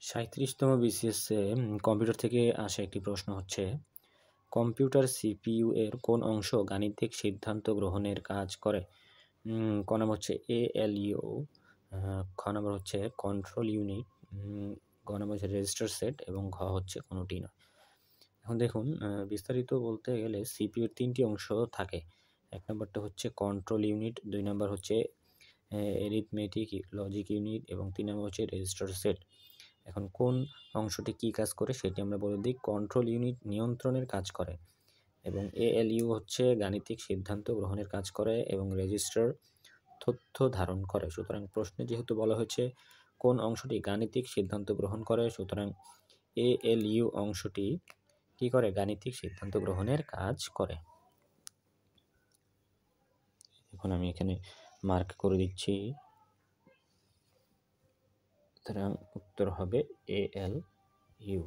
37তম বিসিএসে computer থেকে আসা একটি প্রশ্ন হচ্ছে, কম্পিউটার সিপিইউ এর কোন অংশ গাণিতিক সিদ্ধান্ত গ্রহণের কাজ করে? ক নম্বর হচ্ছে ALU, খ নম্বর হচ্ছে কন্ট্রোল ইউনিট, গ নম্বর হচ্ছে রেজিস্টার সেট এবং ঘ হচ্ছে কোনোটি নয়। এখন দেখুন, বিস্তারিত বলতে গেলে সিপিইউর 3টি অংশ থাকে। 1 নম্বরটা হচ্ছে কন্ট্রোল ইউনিট, 2 নম্বর হচ্ছে অ্যারিথমেটিক লজিক ইউনিট এবং 3 নম্বর হচ্ছে রেজিস্টার সেট। এখন কোন অংশটি কী কাজ করে সেটি আমরা বলে দিই। কন্ট্রোল ইউনিট নিয়ন্ত্রণের কাজ করে এবং ALU হচ্ছে গাণিতিক সিদ্ধান্ত গ্রহণের কাজ করে এবং রেজিস্টার তথ্য ধারণ করে। সুতরাং প্রশ্নে যেহেতু বলা হয়েছে কোন অংশটি গাণিতিক সিদ্ধান্ত গ্রহণ করে, সুতরাং ALU অংশটি কী করে? গাণিতিক সিদ্ধান্ত গ্রহণের কাজ করে। এখন আমি এখানে মার্ক করে দিচ্ছি, সুতরাং উত্তর হবে ALU।